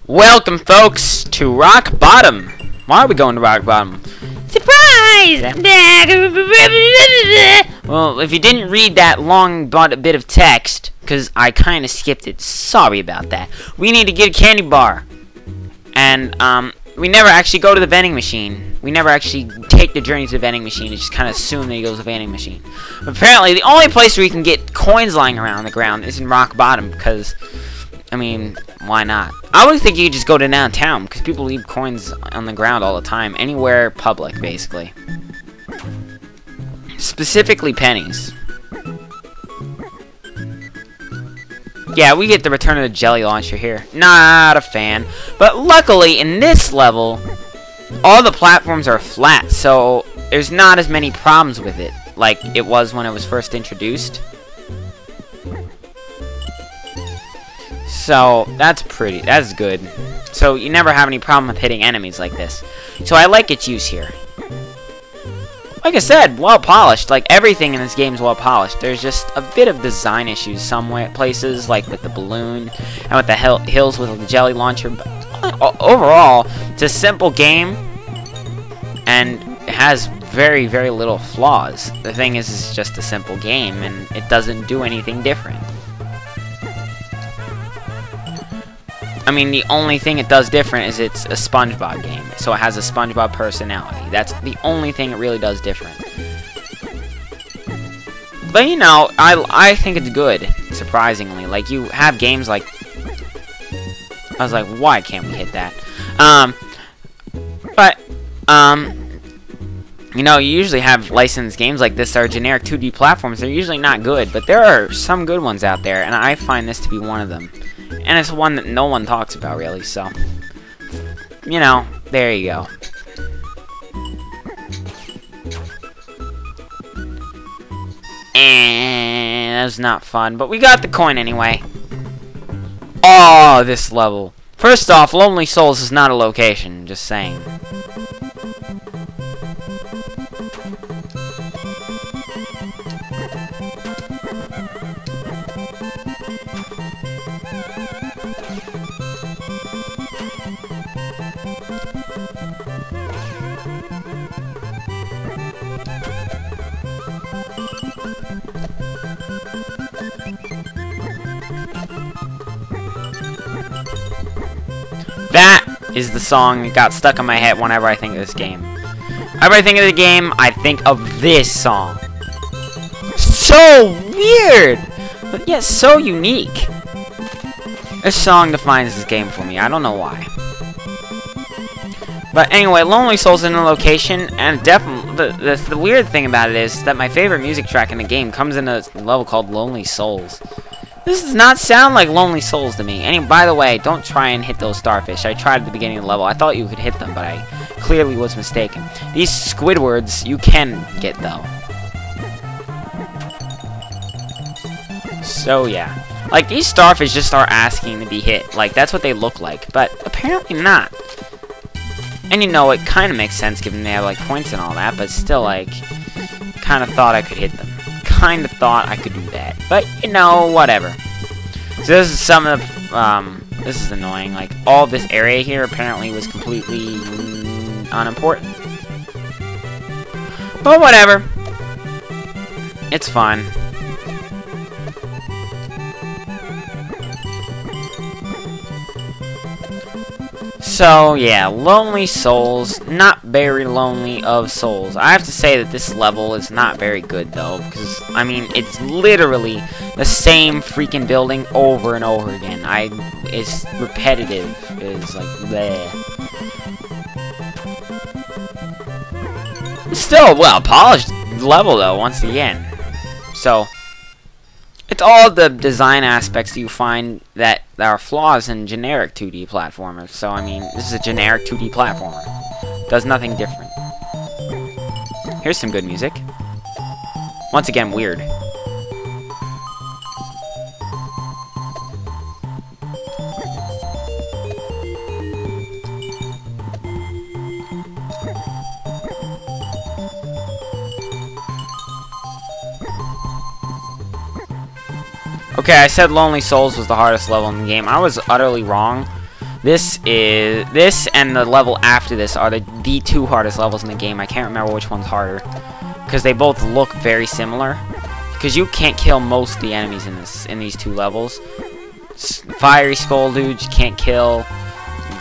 Welcome, folks, to Rock Bottom. Why are we going to Rock Bottom? Surprise! I'm back. Well, if you didn't read that long bit of text, because I kind of skipped it, sorry about that. We need to get a candy bar. And, we never actually go to the vending machine. We never actually take the journey to the vending machine. We just kind of assume that he goes to the vending machine. But apparently, the only place where you can get coins lying around the ground is in Rock Bottom, because, I mean, why not? I would think you could just go to downtown, because people leave coins on the ground all the time. Anywhere public, basically. Specifically pennies. Yeah, we get the return of the jelly launcher here. Not a fan. But luckily, in this level, all the platforms are flat, so there's not as many problems with it, like it was when it was first introduced. So, that's good. So, you never have any problem with hitting enemies like this. So, I like its use here. Like I said, well polished. Like, everything in this game is well polished. There's just a bit of design issues some places, like with the balloon and with the hills with the jelly launcher. But overall, it's a simple game, and it has very, very little flaws. The thing is, it's just a simple game, and it doesn't do anything different. I mean, the only thing it does different is it's a Spongebob game, so it has a Spongebob personality. That's the only thing it really does different. But, you know, I think it's good, surprisingly. Like, you have games like... I was like, why can't we hit that? You know, you usually have licensed games like this that are generic 2D platforms. They're usually not good, but there are some good ones out there, and I find this to be one of them. And it's one that no one talks about, really, so... You know, there you go. And that was not fun, but we got the coin anyway. Oh, this level. First off, Lonely Souls is not a location, just saying. That is the song that got stuck in my head whenever I think of this game. Whenever I think of the game, I think of this song. So weird! But yet so unique. This song defines this game for me. I don't know why. But anyway, Lonely Souls in a location, and definitely the weird thing about it is that my favorite music track in the game comes in a level called Lonely Souls. This does not sound like Lonely Souls to me. And by the way, don't try and hit those starfish. I tried at the beginning of the level. I thought you could hit them, but I clearly was mistaken. These Squidwards you can get, though. So, yeah. Like, these starfish just are asking to be hit. Like, that's what they look like. But apparently not. And you know, it kind of makes sense given they have, like, points and all that. But still, like, kind of thought I could hit them. Kind of thought I could do that, but you know, whatever. So this is some of the, this is annoying. Like, all this area here apparently was completely unimportant. But whatever. It's fun. So, yeah, Lonely Souls, not very lonely of souls. I have to say that this level is not very good, though, because, I mean, it's literally the same freaking building over and over again. It's repetitive. It's like, bleh. Still a well-polished level, though, once again. So... it's all the design aspects you find that there are flaws in generic 2D platformers. So, I mean, this is a generic 2D platformer. Does nothing different. Here's some good music. Once again, weird. Okay, I said Lonely Souls was the hardest level in the game. I was utterly wrong. This and the level after this are the two hardest levels in the game. I can't remember which one's harder, because they both look very similar. Because you can't kill most of the enemies in these two levels. Fiery skull dudes you can't kill.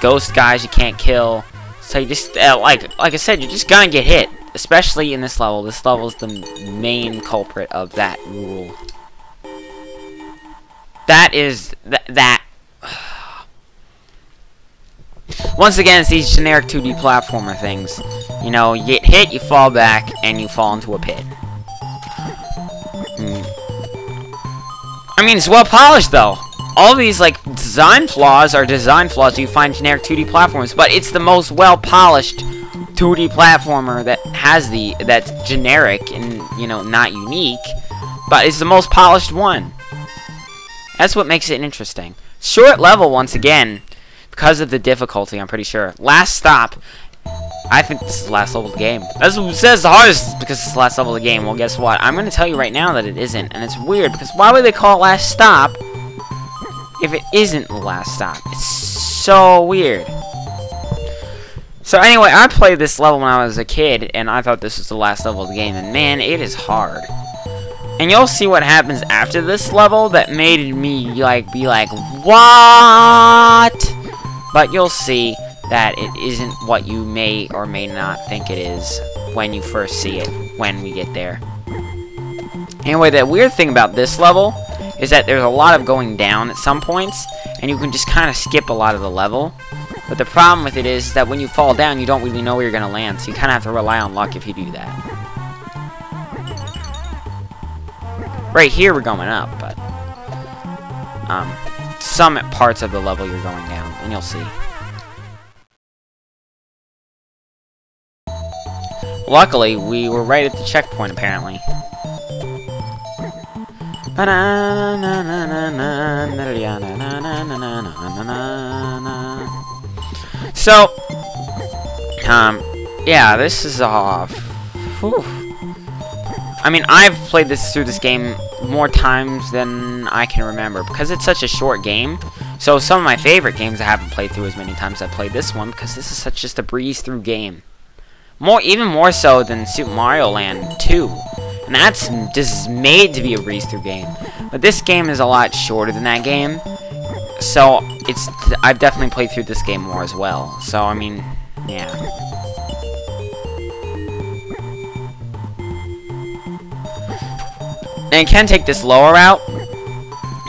Ghost guys you can't kill. So you just like I said, you're just gonna get hit, especially in this level. This level is the main culprit of that rule. That is that. Once again, it's these generic 2D platformer things. You know, you get hit, you fall back, and you fall into a pit. I mean, it's well polished though. All these like design flaws are design flaws you find in generic 2D platforms, but it's the most well polished 2D platformer that has that's generic and, you know, not unique, but it's the most polished one. That's what makes it interesting. Short level once again because of the difficulty, I'm pretty sure. Last stop. I think this is the last level of the game. That's what it says the hardest because it's the last level of the game. Well, guess what? I'm going to tell you right now that it isn't. And it's weird because why would they call it last stop if it isn't the last stop? It's so weird. So anyway, I played this level when I was a kid and I thought this was the last level of the game. And man, it is hard. And you'll see what happens after this level that made me be like, what? But you'll see that it isn't what you may or may not think it is when you first see it, when we get there. Anyway, the weird thing about this level is that there's a lot of going down at some points, and you can just kind of skip a lot of the level. But the problem with it is that when you fall down, you don't really know where you're going to land, so you kind of have to rely on luck if you do that. Right here, we're going up, but some parts of the level you're going down, and you'll see. Luckily, we were right at the checkpoint, apparently. So, yeah, this is off. I mean, I've played through this game more times than I can remember because it's such a short game. So some of my favorite games I haven't played through as many times as I played this one because this is such just a breeze through game. Even more so than Super Mario Land 2. And that's just made to be a breeze through game. But this game is a lot shorter than that game. So I've definitely played through this game more as well. So I mean, yeah. And I can take this lower route.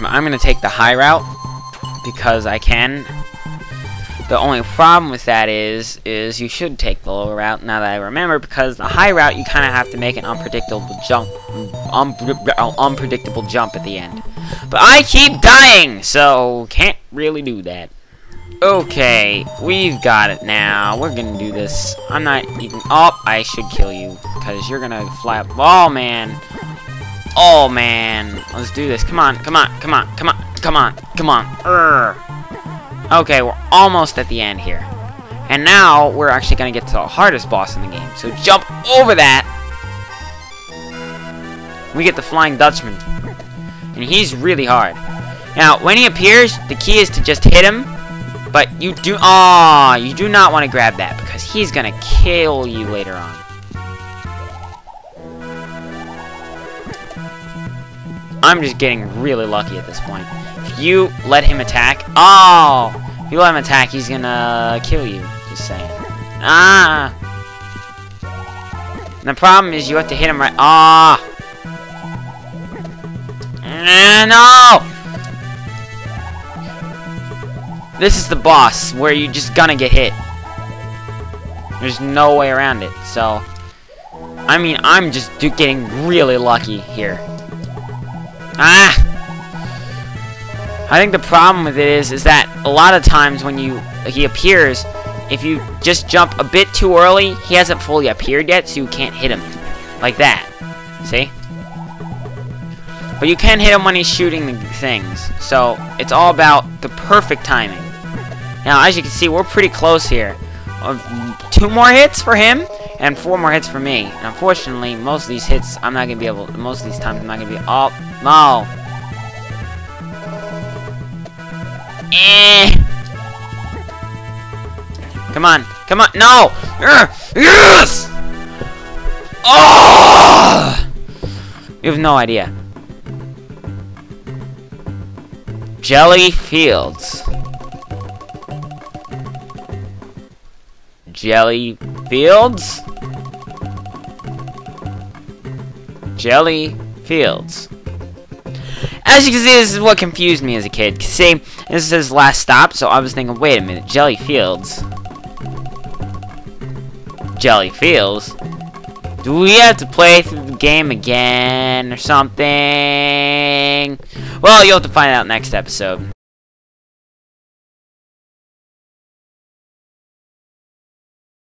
I'm going to take the high route because I can. The only problem with that is you should take the lower route now that I remember, because the high route you kind of have to make an unpredictable jump at the end. But I keep dying, so can't really do that. Okay, we've got it now. We're gonna do this. I'm not even. Oh, I should kill you because you're gonna fly up. Oh man. Oh man. Let's do this. Come on. Come on. Come on. Come on. Come on. Come on. Urgh. Okay, we're almost at the end here. And now, we're actually going to get to the hardest boss in the game. So jump over that. We get the Flying Dutchman. And he's really hard. Now, when he appears, the key is to just hit him. But you do not want to grab that, because he's going to kill you later on. I'm just getting really lucky at this point. If you let him attack, if you let him attack, he's gonna kill you. Just saying. And the problem is you have to hit him right. No! This is the boss where you just gonna get hit. There's no way around it. So, I mean, I'm just getting really lucky here. I think the problem with it is that a lot of times when he appears, if you just jump a bit too early, he hasn't fully appeared yet, so you can't hit him. Like that. See? But you can hit him when he's shooting the things. So, it's all about the perfect timing. Now, as you can see, we're pretty close here. 2 more hits for him, and 4 more hits for me. And unfortunately, most of these hits, most of these times, I'm not going to be... Oh, no! Come on. Come on. No! Yes! Oh! You have no idea. Jelly Fields. Jelly Fields? Jelly Fields. As you can see, this is what confused me as a kid. See, this is his last stop, so I was thinking, wait a minute, Jelly Fields? Jelly Fields? Do we have to play through the game again or something? Well, you'll have to find out next episode.